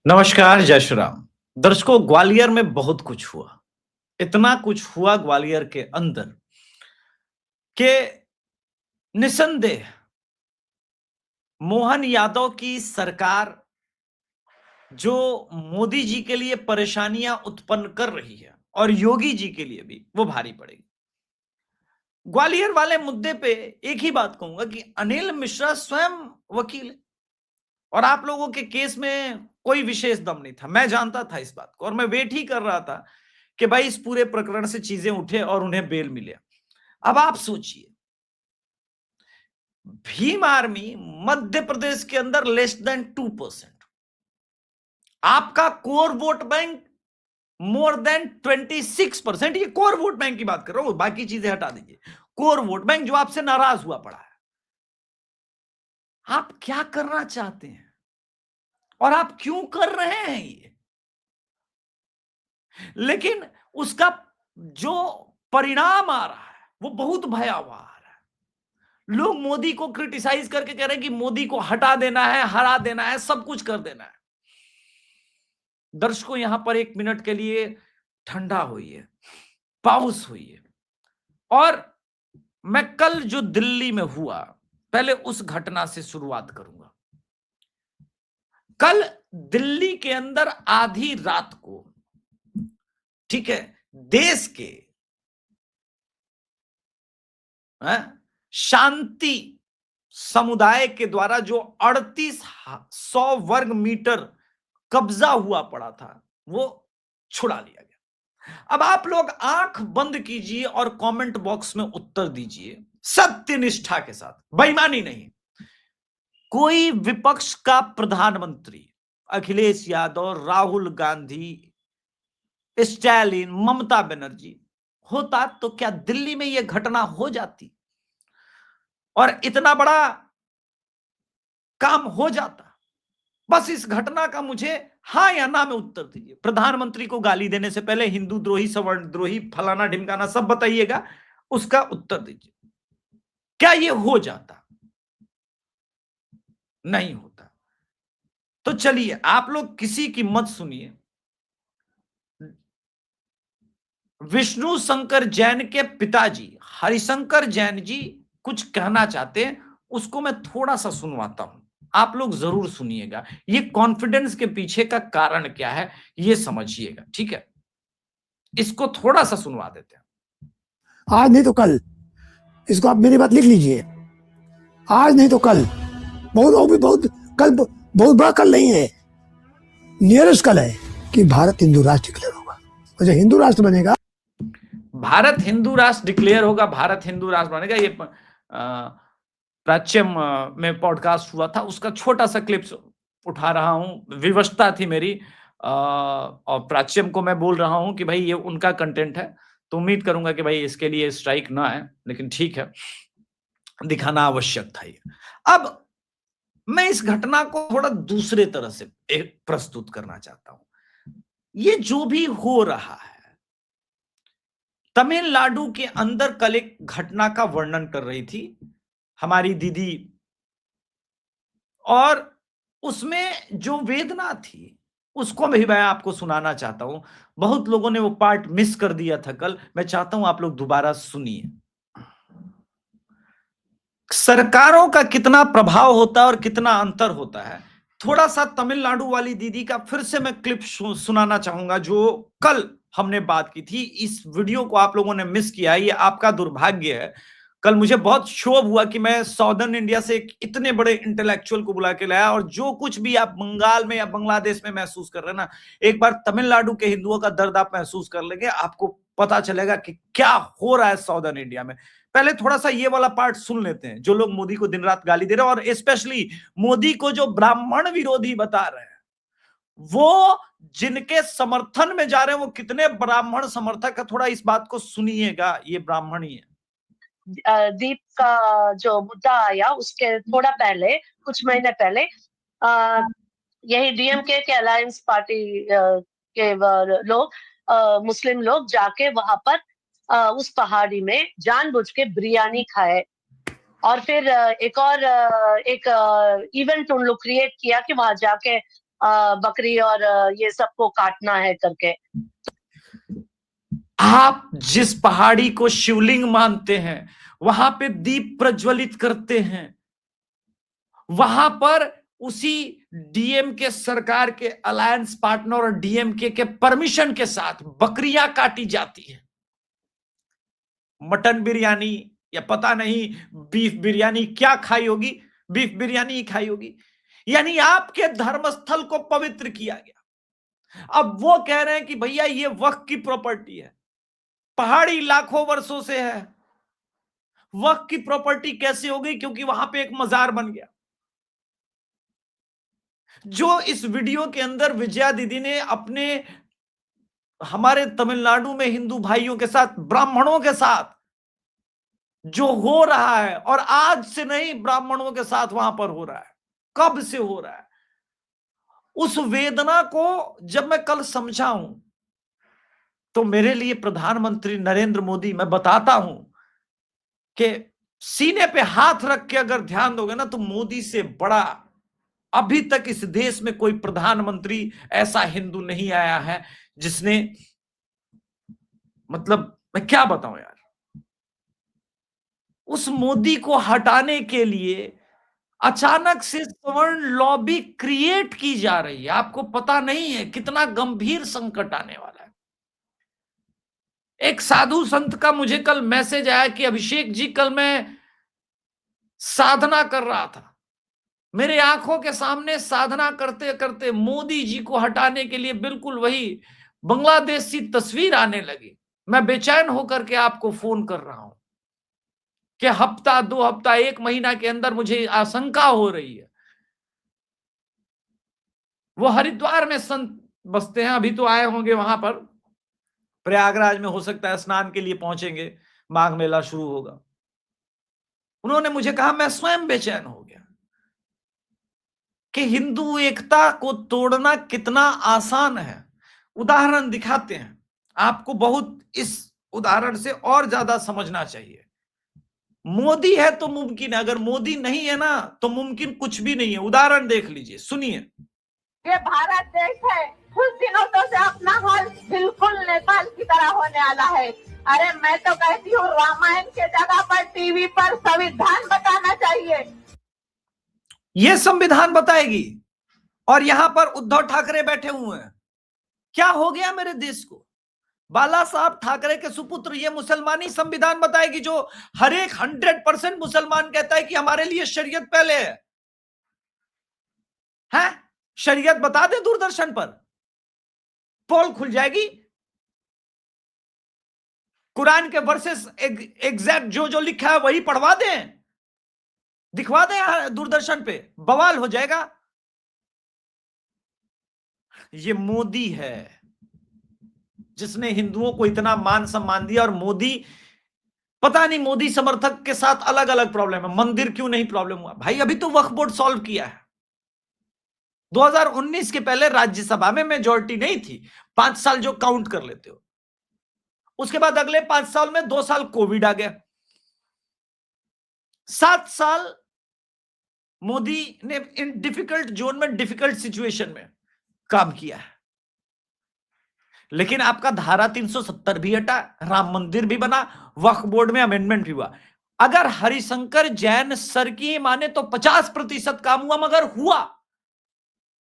नमस्कार, जय श्री राम। दर्शकों, ग्वालियर में बहुत कुछ हुआ। इतना कुछ हुआ ग्वालियर के अंदर कि निसंदेह मोहन यादव की सरकार जो मोदी जी के लिए परेशानियां उत्पन्न कर रही है और योगी जी के लिए भी वो भारी पड़ेगी। ग्वालियर वाले मुद्दे पे एक ही बात कहूंगा कि अनिल मिश्रा स्वयं वकील है और आप लोगों के केस में कोई विशेष दम नहीं था। मैं जानता था इस बात को और मैं वेट ही कर रहा था कि भाई इस पूरे प्रकरण से चीजें उठे और उन्हें बेल मिले। अब आप सोचिए, भीम आर्मी मध्य प्रदेश के अंदर लेस देन 2%, आपका core vote bank more than 26%। ये कोर वोट बैंक की बात कर रहा हूं, बाकी चीजें हटा दीजिए। कोर वोट बैंक जो आपसे नाराज हुआ पड़ा है, आप क्या करना चाहते हैं और आप क्यों कर रहे हैं ये? लेकिन उसका जो परिणाम आ रहा है वो बहुत भयावह आ रहा है। लोग मोदी को क्रिटिसाइज करके कह रहे हैं कि मोदी को हटा देना है, हरा देना है, सब कुछ कर देना है। दर्शकों, यहां पर एक मिनट के लिए ठंडा होइए, पाउस होइए। और मैं कल जो दिल्ली में हुआ, पहले उस घटना से शुरुआत करूंगा। कल दिल्ली के अंदर आधी रात को, ठीक है, देश के शांति समुदाय के द्वारा जो 3800 वर्ग मीटर कब्जा हुआ पड़ा था वो छुड़ा लिया गया। अब आप लोग आंख बंद कीजिए और कमेंट बॉक्स में उत्तर दीजिए सत्य निष्ठा के साथ, बेईमानी नहीं। कोई विपक्ष का प्रधानमंत्री अखिलेश यादव, राहुल गांधी, स्टालिन, ममता बनर्जी होता तो क्या दिल्ली में यह घटना हो जाती और इतना बड़ा काम हो जाता? बस इस घटना का मुझे हाँ या ना में उत्तर दीजिए। प्रधानमंत्री को गाली देने से पहले हिंदू द्रोही, सवर्ण द्रोही, फलाना ढिमकाना सब बताइएगा, उसका उत्तर दीजिए। क्या ये हो जाता? नहीं होता। तो चलिए, आप लोग किसी की मत सुनिए। विष्णु शंकर जैन के पिताजी हरिशंकर जैन जी कुछ कहना चाहते हैं, उसको मैं थोड़ा सा सुनवाता हूं, आप लोग जरूर सुनिएगा। ये कॉन्फिडेंस के पीछे का कारण क्या है ये समझिएगा, ठीक है? इसको थोड़ा सा सुनवा देते हैं। आज नहीं तो कल, इसको आप मेरी बात लिख लीजिए। आज नहीं तो कल, बहुत कल, बहुत बड़ा कल नहीं है, नियरेस्ट कल है कि भारत हिंदू राष्ट्र डिक्लेयर होगा। और जब हिंदू राष्ट्र बनेगा, भारत हिंदू राष्ट्र डिक्लेयर होगा, भारत हिंदू राष्ट्र बनेगा। ये प्राच्यम में पॉडकास्ट हुआ था, उसका छोटा सा क्लिप्स उठा रहा हूं। विवशता थी मेरी और प्राच्यम को मैं बोल रहा हूं कि भाई ये उनका कंटेंट है, तो उम्मीद करूंगा कि भाई इसके लिए स्ट्राइक ना आए, लेकिन ठीक है, दिखाना आवश्यक था ये। अब मैं इस घटना को थोड़ा दूसरे तरह से प्रस्तुत करना चाहता हूं। ये जो भी हो रहा है, तमिलनाडु के अंदर कल एक घटना का वर्णन कर रही थी हमारी दीदी, और उसमें जो वेदना थी उसको भी मैं आपको सुनाना चाहता हूं। बहुत लोगों ने वो पार्ट मिस कर दिया था कल, मैं चाहता हूं आप लोग दोबारा सुनिए। सरकारों का कितना प्रभाव होता है और कितना अंतर होता है। थोड़ा सा तमिलनाडु वाली दीदी का फिर से मैं क्लिप सुनाना चाहूंगा जो कल हमने बात की थी। इस वीडियो को आप लोगों ने मिस किया है, ये आपका दुर्भाग्य है। कल मुझे बहुत क्षोभ हुआ कि मैं साउदर्न इंडिया से एक इतने बड़े इंटेलेक्चुअल को बुला के लाया, और जो कुछ भी आप बंगाल में या बांग्लादेश में महसूस कर रहे हैं ना, एक बार तमिलनाडु के हिंदुओं का दर्द आप महसूस कर लेंगे, आपको पता चलेगा कि क्या हो रहा है साउदर्न इंडिया में। पहले थोड़ा सा ये वाला पार्ट सुन लेते हैं, जो लोग मोदी को दिन रात गाली दे रहे हैं और स्पेशली मोदी को जो ब्राह्मण विरोधी बता रहे हैं, वो जिनके समर्थन में जा रहे हैं वो कितने ब्राह्मण समर्थक है, थोड़ा इस बात को सुनिएगा। ये ब्राह्मण ही है। दीप का जो मुद्दा आया उसके थोड़ा पहले, कुछ महीने पहले, यही डीएमके के अलायंस पार्टी के लोग, मुस्लिम लोग जाके वहां पर उस पहाड़ी में जानबूझ के बिरयानी खाए, और फिर एक और एक इवेंट उन लोग क्रिएट किया कि वहां जाके बकरी और ये सबको काटना है करके। आप जिस पहाड़ी को शिवलिंग मानते हैं, वहां पे दीप प्रज्वलित करते हैं, वहां पर उसी डीएमके सरकार के अलायंस पार्टनर और डीएमके के परमिशन के साथ बकरियां काटी जाती हैं। मटन बिरयानी या पता नहीं बीफ बिरयानी क्या खाई होगी, बीफ बिरयानी ही खाई होगी। यानी आपके धर्मस्थल को पवित्र किया गया। अब वो कह रहे हैं कि भैया ये वक्फ की प्रॉपर्टी है, पहाड़ी लाखों वर्षों से है, वक्फ की प्रॉपर्टी कैसे हो गई? क्योंकि वहां पे एक मजार बन गया। जो इस वीडियो के अंदर विजया दीदी ने अपने हमारे तमिलनाडु में हिंदू भाइयों के साथ, ब्राह्मणों के साथ जो हो रहा है, और आज से नहीं, ब्राह्मणों के साथ वहां पर हो रहा है, कब से हो रहा है, उस वेदना को जब मैं कल समझा हूं, तो मेरे लिए प्रधानमंत्री नरेंद्र मोदी, मैं बताता हूं कि सीने पे हाथ रख के अगर ध्यान दोगे ना, तो मोदी से बड़ा अभी तक इस देश में कोई प्रधानमंत्री ऐसा हिंदू नहीं आया है जिसने, मतलब मैं क्या बताऊं यार, उस मोदी को हटाने के लिए अचानक से सवर्ण लॉबी क्रिएट की जा रही है। आपको पता नहीं है कितना गंभीर संकट आने वाला है। एक साधु संत का मुझे कल मैसेज आया कि अभिषेक जी, कल मैं साधना कर रहा था, मेरे आंखों के सामने साधना करते करते मोदी जी को हटाने के लिए बिल्कुल वही बांग्लादेशी तस्वीर आने लगी। मैं बेचैन होकर के आपको फोन कर रहा हूं कि हफ्ता, 2 हफ्ता, 1 महीना के अंदर मुझे आशंका हो रही है। वो हरिद्वार में संत बसते हैं, अभी तो आए होंगे वहां पर, प्रयागराज में हो सकता है स्नान के लिए पहुंचेंगे, माघ मेला शुरू होगा। उन्होंने मुझे कहा, मैं स्वयं बेचैन हो गया कि हिंदू एकता को तोड़ना कितना आसान है। उदाहरण दिखाते हैं आपको, बहुत इस उदाहरण से और ज्यादा समझना चाहिए। मोदी है तो मुमकिन है, अगर मोदी नहीं है ना तो मुमकिन कुछ भी नहीं है। उदाहरण देख लीजिए, सुनिए। ये भारत देश है, कुछ दिनों तो से अपना हाल बिल्कुल नेपाल की तरह होने वाला है। अरे मैं तो कहती हूँ रामायण के जगह पर टीवी पर संविधान बताना चाहिए। ये संविधान बताएगी और यहां पर उद्धव ठाकरे बैठे हुए हैं। क्या हो गया मेरे देश को? बाला साहब ठाकरे के सुपुत्र ये मुसलमानी संविधान बताएगी, जो हर एक 100% मुसलमान कहता है कि हमारे लिए शरीयत पहले है। शरीयत बता दे दूरदर्शन पर, पोल खुल जाएगी। कुरान के वर्सेस एग्जैक्ट जो जो लिखा है वही पढ़वा दें, दिखवा दें दूरदर्शन पे, बवाल हो जाएगा। ये मोदी है जिसने हिंदुओं को इतना मान सम्मान दिया। और मोदी, पता नहीं मोदी समर्थक के साथ अलग अलग प्रॉब्लम है, मंदिर क्यों नहीं प्रॉब्लम हुआ भाई? अभी तो वक्फ बोर्ड सॉल्व किया है। 2019 के पहले राज्यसभा में मेजॉरिटी नहीं थी, 5 साल जो काउंट कर लेते हो। उसके बाद अगले 5 साल में 2 साल कोविड आ गया, 7 साल मोदी ने इन डिफिकल्ट जोन में, डिफिकल्ट सिचुएशन में काम किया है। लेकिन आपका धारा 370 भी हटा, राम मंदिर भी बना, वक्फ बोर्ड में अमेंडमेंट भी हुआ। अगर हरिशंकर जैन सर की माने तो 50% काम हुआ, मगर हुआ।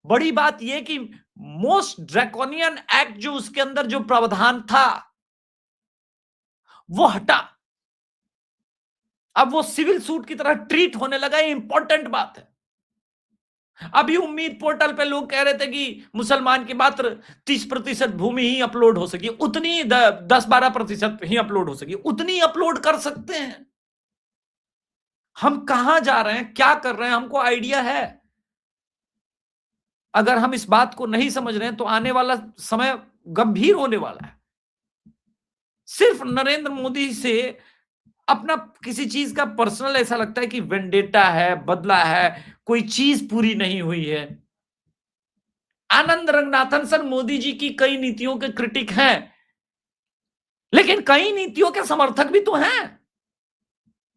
बड़ी बात यह कि मोस्ट ड्रैकोनियन एक्ट जो उसके अंदर जो प्रावधान था वो हटा। अब वो सिविल सूट की तरह ट्रीट होने लगा। ये इंपॉर्टेंट बात है। अभी उम्मीद पोर्टल पे लोग कह रहे थे कि मुसलमान की मात्र 30% भूमि ही अपलोड हो सकी, उतनी 10-12% ही अपलोड हो सकी, उतनी अपलोड कर सकते हैं। हम कहां जा रहे हैं, क्या कर रहे हैं, हमको आइडिया है। अगर हम इस बात को नहीं समझ रहे हैं तो आने वाला समय गंभीर होने वाला है। सिर्फ नरेंद्र मोदी से अपना किसी चीज का पर्सनल ऐसा लगता है कि वेंडेटा है, बदला है, कोई चीज पूरी नहीं हुई है। आनंद रंगनाथन सर मोदी जी की कई नीतियों के क्रिटिक हैं, लेकिन कई नीतियों के समर्थक भी तो हैं।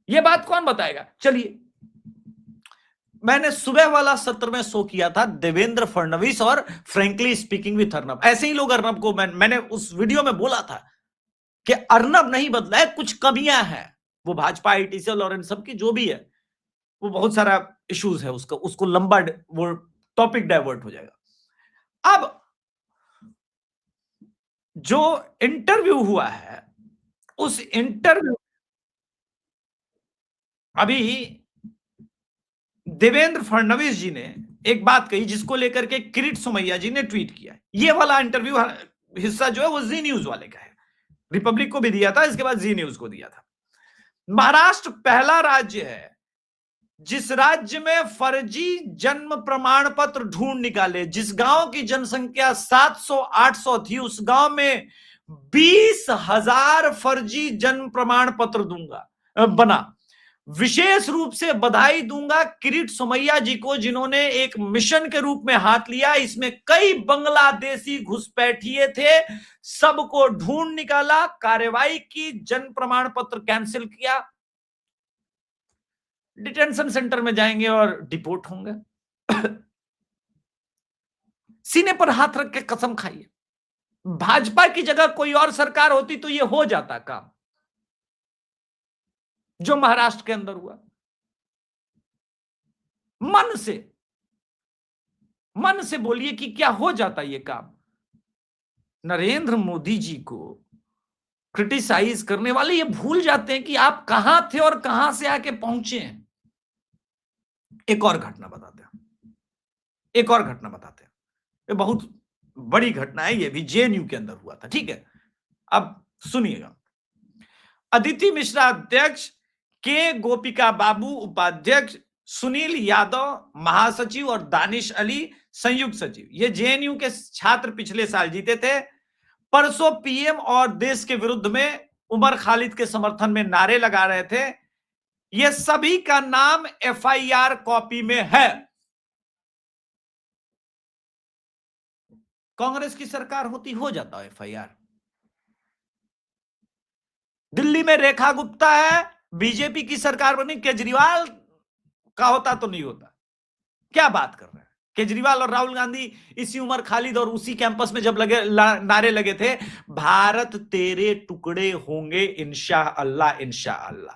यह बात कौन बताएगा? चलिए मैंने सुबह वाला सत्र में शो किया था देवेंद्र फडणवीस और फ्रेंकली स्पीकिंग विथ अर्नब। ऐसे ही लोग अर्नब को मैंने उस वीडियो में बोला था कि अर्नब नहीं बदला है, कुछ कमियां हैं। वो भाजपा आईटीसीएल और इन सब की जो भी है, वो बहुत सारा इश्यूज है, उसको लंबा वो टॉपिक डाइवर्ट हो जाएगा। अब जो इंटरव्यू हुआ है, उस इंटरव्यू अभी देवेंद्र फडणवीस जी ने एक बात कही जिसको लेकर के किरीट सोमैया जी ने ट्वीट किया। ये वाला इंटरव्यू हिस्सा जो है वो जी न्यूज वाले का है, रिपब्लिक को भी दिया था, इसके बाद जी न्यूज को दिया था। महाराष्ट्र पहला राज्य है जिस राज्य में फर्जी जन्म प्रमाण पत्र ढूंढ निकाले। जिस गांव की जनसंख्या 700-800 थी, उस गांव में 20,000 फर्जी जन्म प्रमाण पत्र बना। विशेष रूप से बधाई दूंगा किरीट सोमैया जी को, जिन्होंने एक मिशन के रूप में हाथ लिया। इसमें कई बांग्लादेशी घुसपैठिए थे, सबको ढूंढ निकाला, कार्रवाई की, जन्म प्रमाण पत्र कैंसिल किया। डिटेंशन सेंटर में जाएंगे और डिपोर्ट होंगे। सीने पर हाथ रख के कसम खाइए, भाजपा की जगह कोई और सरकार होती तो ये हो जाता काम जो महाराष्ट्र के अंदर हुआ। मन से बोलिए कि क्या हो जाता ये काम। नरेंद्र मोदी जी को क्रिटिसाइज करने वाले ये भूल जाते हैं कि आप कहां थे और कहां से आके पहुंचे हैं। एक और घटना बताते हैं, ये बहुत बड़ी घटना है, ये भी जेएनयू के अंदर हुआ था। ठीक है, अब सुनिएगा। अदिति मिश्रा अध्यक्ष, के गोपिका बाबू उपाध्यक्ष, सुनील यादव महासचिव और दानिश अली संयुक्त सचिव। ये जेएनयू के छात्र पिछले साल जीते थे। परसों पीएम और देश के विरुद्ध में उमर खालिद के समर्थन में नारे लगा रहे थे। ये सभी का नाम एफआईआर कॉपी में है। कांग्रेस की सरकार होती हो जाता है एफआईआर। दिल्ली में रेखा गुप्ता है, बीजेपी की सरकार बनी, केजरीवाल का होता तो नहीं होता। क्या बात कर रहे हैं। केजरीवाल और राहुल गांधी इसी उमर खालिद और उसी कैंपस में जब नारे लगे थे, भारत तेरे टुकड़े होंगे इंशाअल्लाह इंशाअल्लाह,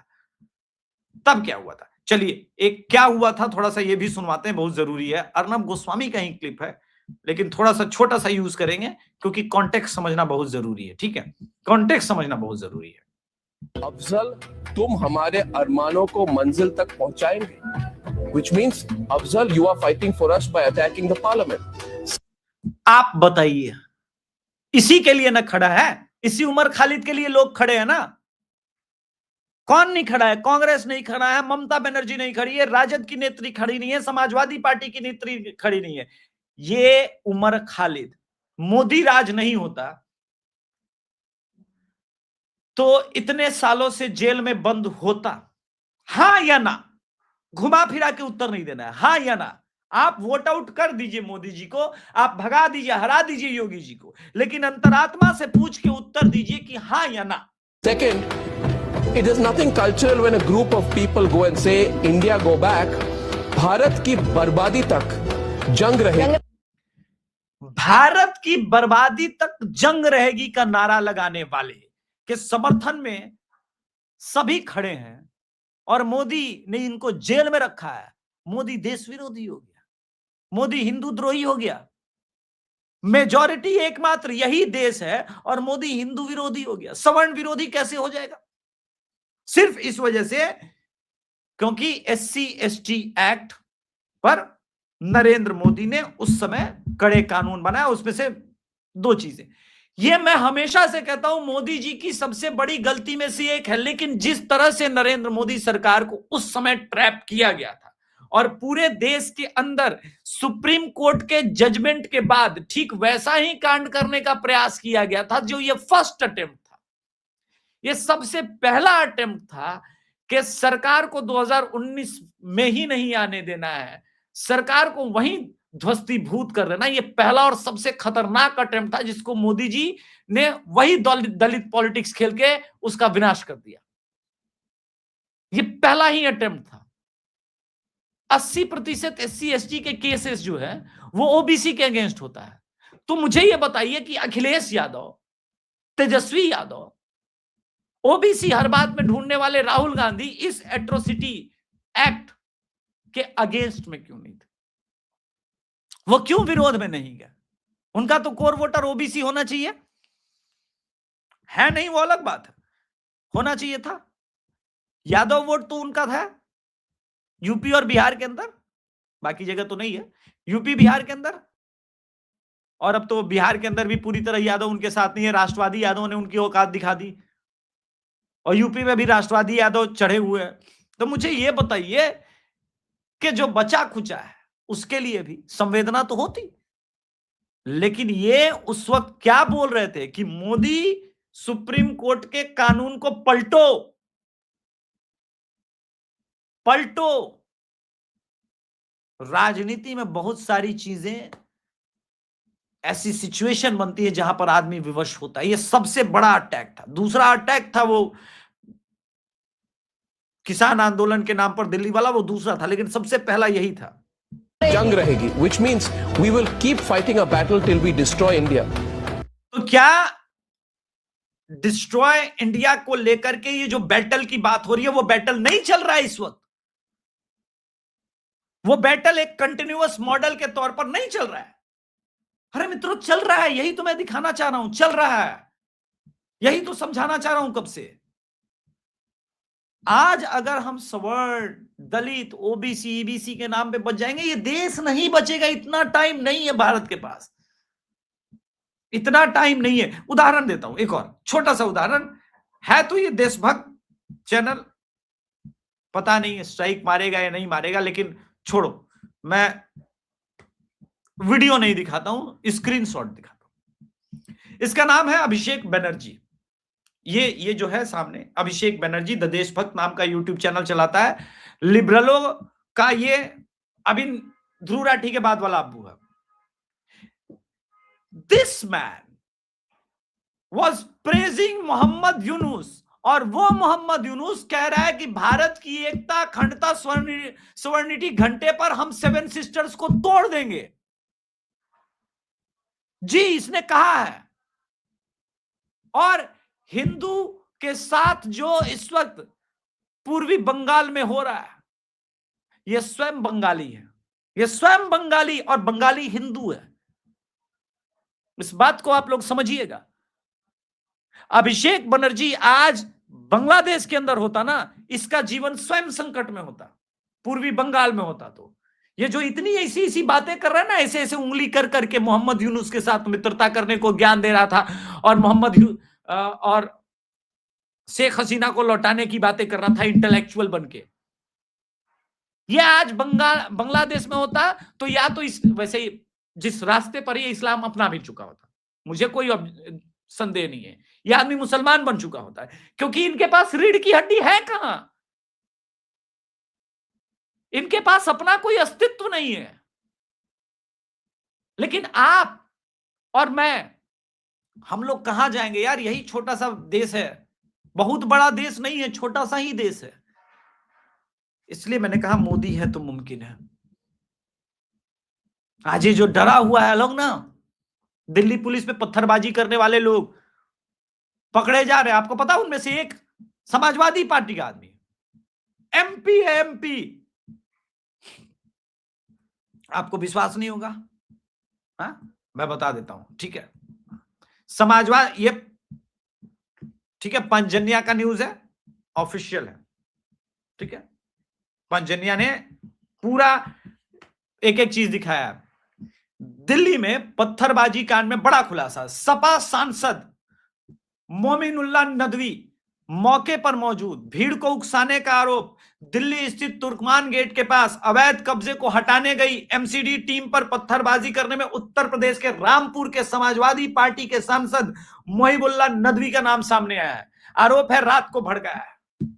तब क्या हुआ था। चलिए, एक क्या हुआ था थोड़ा सा ये भी सुनवाते हैं, बहुत जरूरी है। अर्नब गोस्वामी का ही क्लिप है, लेकिन थोड़ा सा छोटा सा यूज करेंगे क्योंकि कॉन्टेक्स्ट समझना बहुत जरूरी है। ठीक है, कॉन्टेक्स्ट समझना बहुत जरूरी है। अफजल, तुम हमारे अरमानों को मंजिल तक पहुंचाएंगे, which means Afzal, you are fighting for us by attacking the parliament. आप बताइए, इसी के लिए ना खड़ा है, इसी उमर खालिद के लिए लोग खड़े हैं ना। कौन नहीं खड़ा है? कांग्रेस नहीं खड़ा है, ममता बनर्जी नहीं खड़ी है, राजद की नेत्री खड़ी नहीं है, समाजवादी पार्टी की नेत्री खड़ी नहीं है। ये उमर खालिद, मोदी राज नहीं होता तो इतने सालों से जेल में बंद होता। हां या ना, घुमा फिरा के उत्तर नहीं देना है, हां या ना। आप वोट आउट कर दीजिए मोदी जी को, आप भगा दीजिए, हरा दीजिए योगी जी को, लेकिन अंतरात्मा से पूछ के उत्तर दीजिए कि हां या ना। Second, it is nothing cultural when a group of people go and say India go back. Bharat की बर्बादी तक जंग रहेगी, भारत की बर्बादी तक जंग रहेगी का नारा लगाने वाले के समर्थन में सभी खड़े हैं और मोदी ने इनको जेल में रखा है। मोदी देश विरोधी हो गया, मोदी हिंदू द्रोही हो गया। मेजॉरिटी एकमात्र यही देश है और मोदी हिंदू विरोधी हो गया। सवर्ण विरोधी कैसे हो जाएगा? सिर्फ इस वजह से क्योंकि SC/ST एक्ट पर नरेंद्र मोदी ने उस समय कड़े कानून बनाया। उसमें से दो चीजें, ये मैं हमेशा से कहता हूं मोदी जी की सबसे बड़ी गलती में से एक है। लेकिन जिस तरह से नरेंद्र मोदी सरकार को उस समय ट्रैप किया गया था और पूरे देश के अंदर सुप्रीम कोर्ट के जजमेंट के बाद ठीक वैसा ही कांड करने का प्रयास किया गया था जो ये फर्स्ट अटेम्प्ट था। ये सबसे पहला अटेम्प्ट था कि सरकार को 2019 में ही नहीं आने देना है, सरकार को वहीं ध्वस्तीभूत कर देना। ये पहला और सबसे खतरनाक अटेम्प्ट था जिसको मोदी जी ने वही दलित पॉलिटिक्स खेल के उसका विनाश कर दिया। ये पहला ही अटेम्प्ट था। 80% SC/ST के केसेस जो है वो ओबीसी के अगेंस्ट होता है। तो मुझे ये बताइए कि अखिलेश यादव, तेजस्वी यादव, ओबीसी हर बात में ढूंढने वाले राहुल गांधी इस एट्रोसिटी एक्ट के अगेंस्ट में क्यों नहीं थे? वो क्यों विरोध में नहीं गए? उनका तो कोर वोटर ओबीसी होना चाहिए, है नहीं वो अलग बात है, होना चाहिए था। यादव वोट तो उनका था यूपी और बिहार के अंदर, बाकी जगह तो नहीं है, यूपी बिहार के अंदर। और अब तो बिहार के अंदर भी पूरी तरह यादव उनके साथ नहीं है, राष्ट्रवादी यादव ने उनकी औकात दिखा दी, और यूपी में भी राष्ट्रवादी यादव चढ़े हुए हैं। तो मुझे ये बताइए कि जो बचा खुचा है उसके लिए भी संवेदना तो होती, लेकिन ये उस वक्त क्या बोल रहे थे कि मोदी सुप्रीम कोर्ट के कानून को पलटो पलटो। राजनीति में बहुत सारी चीजें ऐसी सिचुएशन बनती है जहां पर आदमी विवश होता है। ये सबसे बड़ा अटैक था। दूसरा अटैक था वो किसान आंदोलन के नाम पर दिल्ली वाला, वो दूसरा था, लेकिन सबसे पहला यही था। जंग रहेगी, which means we will keep fighting a battle till we destroy India. तो क्या डिस्ट्रॉय इंडिया को लेकर के ये जो बैटल की बात हो रही है वो बैटल नहीं चल रहा है इस वक्त? वो बैटल एक कंटिन्यूअस मॉडल के तौर पर नहीं चल रहा है। अरे मित्रों, चल रहा है, यही तो मैं दिखाना चाह रहा हूं, चल रहा है, यही तो समझाना चाह रहा हूं कब से। आज अगर हम सवर्ण, दलित, ओबीसी, ईबीसी के नाम पे बच जाएंगे, ये देश नहीं बचेगा। इतना टाइम नहीं है भारत के पास, इतना टाइम नहीं है। उदाहरण देता हूं, एक और छोटा सा उदाहरण है। तो ये देशभक्त चैनल, पता नहीं स्ट्राइक मारेगा या नहीं मारेगा, लेकिन छोड़ो, मैं वीडियो नहीं दिखाता हूं, स्क्रीनशॉट दिखाता हूं। इसका नाम है अभिषेक बनर्जी। ये जो है सामने, अभिषेक बनर्जी द देशभक्त नाम का यूट्यूब चैनल चलाता है। लिबरलों का ये अभी ध्रुव राठी के बाद वाला अब्बू है। This man was praising Mohammad Yunus, और वो मोहम्मद यूनुस कह रहा है कि भारत की एकता, अखंडता, स्वर्णिटी घंटे पर हम 7 सिस्टर्स को तोड़ देंगे। जी, इसने कहा है। और हिंदू के साथ जो इस वक्त पूर्वी बंगाल में हो रहा है, यह स्वयं बंगाली है, यह स्वयं बंगाली और बंगाली हिंदू है। इस बात को आप लोग समझिएगा। अभिषेक बनर्जी आज बांग्लादेश के अंदर होता ना, इसका जीवन स्वयं संकट में होता। पूर्वी बंगाल में होता तो ये जो इतनी ऐसी बातें कर रहा है ना, ऐसे उंगली कर करके मोहम्मद यूनुस के साथ मित्रता करने को ज्ञान दे रहा था, और और शेख हसीना को लौटाने की बातें कर रहा था इंटेलेक्चुअल बनके। ये आज बांग्लादेश में होता तो या तो वैसे जिस रास्ते पर ये इस्लाम अपना भी चुका होता, मुझे कोई संदेह नहीं है, यह आदमी मुसलमान बन चुका होता है, क्योंकि इनके पास रीढ़ की हड्डी है कहां, इनके पास अपना कोई अस्तित्व नहीं है। लेकिन आप और मैं, हम लोग कहां जाएंगे यार? यही छोटा सा देश है, बहुत बड़ा देश नहीं है, छोटा सा ही देश है। इसलिए मैंने कहा मोदी है तो मुमकिन है। आज ये जो डरा हुआ है लोग ना, दिल्ली पुलिस पे पत्थरबाजी करने वाले लोग पकड़े जा रहे हैं। आपको पता, उनमें से एक समाजवादी पार्टी का आदमी, एमपी है, एमपी। आपको विश्वास नहीं होगा, हाँ, मैं बता देता हूं, ठीक है। समाजवाद, ये ठीक है, पंजन्या का न्यूज है, ऑफिशियल है, ठीक है। पंजन्या ने पूरा एक चीज दिखाया। दिल्ली में पत्थरबाजी कांड में बड़ा खुलासा। सपा सांसद मोमिनुल्लाह नदवी मौके पर मौजूद, भीड़ को उकसाने का आरोप। दिल्ली स्थित तुर्कमान गेट के पास अवैध कब्जे को हटाने गई एमसीडी टीम पर पत्थरबाजी करने में उत्तर प्रदेश के रामपुर के समाजवादी पार्टी के सांसद मोहिबुल्लाह नदवी का नाम सामने आया है। आरोप है रात को भड़काया है।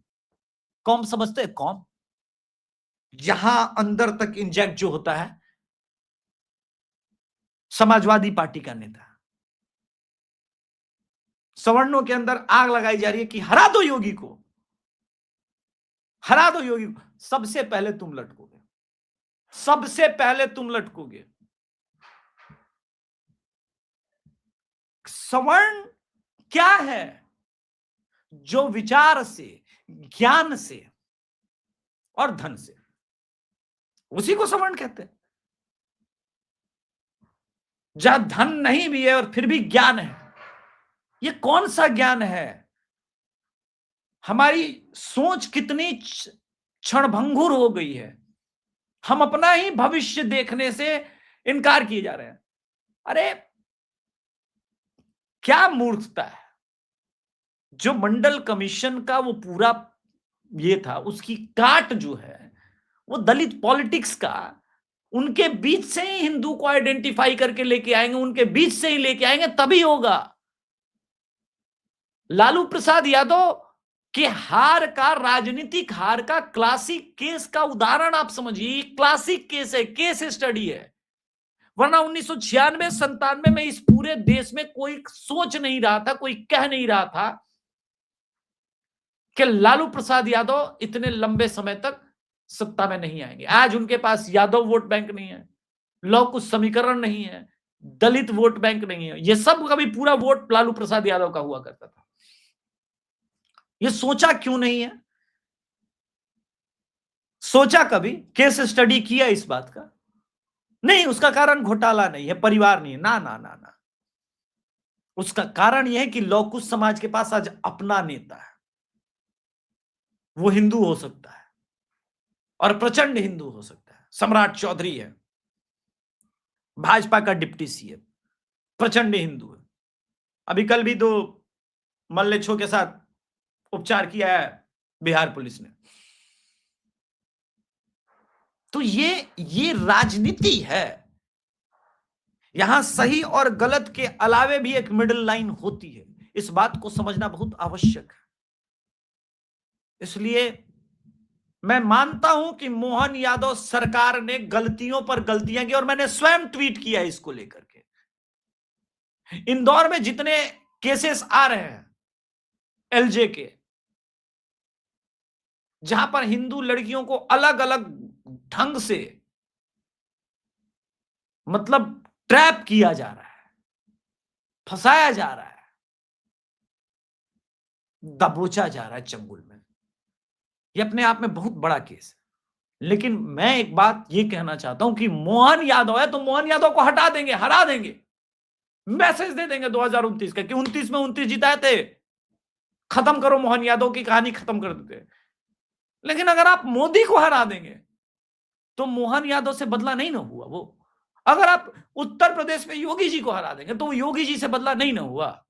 कौन समझते हैं? कौन? यहां अंदर तक इंजेक्ट जो होता है समाजवादी पार्टी का नेता, सवर्णों के अंदर आग लगाई जा रही है कि हरा दो योगी को, हरा दो योगी को। सबसे पहले तुम लटकोगे, सबसे पहले तुम लटकोगे। सवर्ण क्या है? जो विचार से, ज्ञान से और धन से, उसी को सवर्ण कहते हैं। जहां धन नहीं भी है और फिर भी ज्ञान है, ये कौन सा ज्ञान है? हमारी सोच कितनी क्षणभंगुर हो गई है। हम अपना ही भविष्य देखने से इनकार किए जा रहे हैं। अरे क्या मूर्खता है! जो मंडल कमीशन का वो पूरा ये था, उसकी काट जो है वो दलित पॉलिटिक्स का, उनके बीच से ही हिंदू को आइडेंटिफाई करके लेके आएंगे, उनके बीच से ही लेके आएंगे, तभी होगा। लालू प्रसाद यादव के हार का, राजनीतिक हार का क्लासिक केस का उदाहरण आप समझिए। क्लासिक केस है, केस स्टडी है। वरना 1996-97 में इस पूरे देश में कोई सोच नहीं रहा था, कोई कह नहीं रहा था कि लालू प्रसाद यादव इतने लंबे समय तक सत्ता में नहीं आएंगे। आज उनके पास यादव वोट बैंक नहीं है, लौ कुछ समीकरण नहीं है, दलित वोट बैंक नहीं है। ये सब कभी पूरा वोट लालू प्रसाद यादव का हुआ करता था। ये सोचा क्यों नहीं है? सोचा कभी? केस स्टडी किया इस बात का? नहीं। उसका कारण घोटाला नहीं है, परिवार नहीं है, ना ना ना ना। उसका कारण यह है कि लौकुश समाज के पास आज अपना नेता है। वो हिंदू हो सकता है और प्रचंड हिंदू हो सकता है। सम्राट चौधरी है, भाजपा का डिप्टी सीएम, प्रचंड हिंदू है। अभी कल भी 2 मल्लेच्छों के साथ उपचार किया है बिहार पुलिस ने। तो ये राजनीति है। यहां सही और गलत के अलावे भी एक मिडिल लाइन होती है। इस बात को समझना बहुत आवश्यक है। इसलिए मैं मानता हूं कि मोहन यादव सरकार ने गलतियों पर गलतियां की, और मैंने स्वयं ट्वीट किया इसको लेकर के। इंदौर में जितने केसेस आ रहे हैं एलजे के, जहां पर हिंदू लड़कियों को अलग अलग ढंग से मतलब ट्रैप किया जा रहा है, फंसाया जा रहा है, दबोचा जा रहा है चंगुल में, ये अपने आप में बहुत बड़ा केस है। लेकिन मैं एक बात ये कहना चाहता हूं कि मोहन यादव है तो मोहन यादव को हटा देंगे, हरा देंगे, मैसेज दे देंगे 2029 का कि 29 में 29 जिताए थे, खत्म करो, मोहन यादव की कहानी खत्म कर देते। लेकिन अगर आप मोदी को हरा देंगे तो मोहन यादव से बदला नहीं ना हुआ वो। अगर आप उत्तर प्रदेश में योगी जी को हरा देंगे तो योगी जी से बदला नहीं ना हुआ,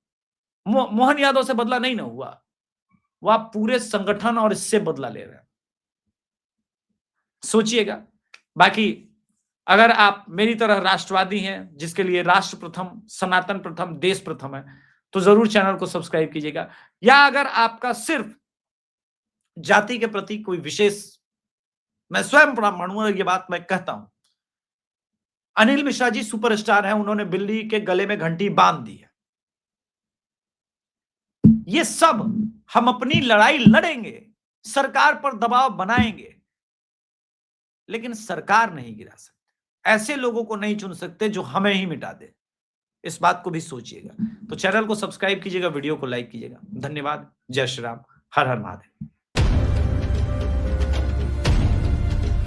मोहन यादव से बदला नहीं ना हुआ, वो आप पूरे संगठन और इससे बदला ले रहे हैं। सोचिएगा। बाकी अगर आप मेरी तरह राष्ट्रवादी हैं, जिसके लिए राष्ट्र प्रथम, सनातन प्रथम, देश प्रथम है, तो जरूर चैनल को सब्सक्राइब कीजिएगा। या अगर आपका सिर्फ जाति के प्रति कोई विशेष, मैं स्वयं मानूंगा ये बात मैं कहता हूं, अनिल मिश्रा जी सुपरस्टार हैं, उन्होंने बिल्ली के गले में घंटी बांध दी है। ये सब हम अपनी लड़ाई लड़ेंगे, सरकार पर दबाव बनाएंगे, लेकिन सरकार नहीं गिरा सकते। ऐसे लोगों को नहीं चुन सकते जो हमें ही मिटा दे। इस बात को भी सोचिएगा। तो चैनल को सब्सक्राइब कीजिएगा, वीडियो को लाइक कीजिएगा। धन्यवाद। जय श्री राम। हर हर महादेव।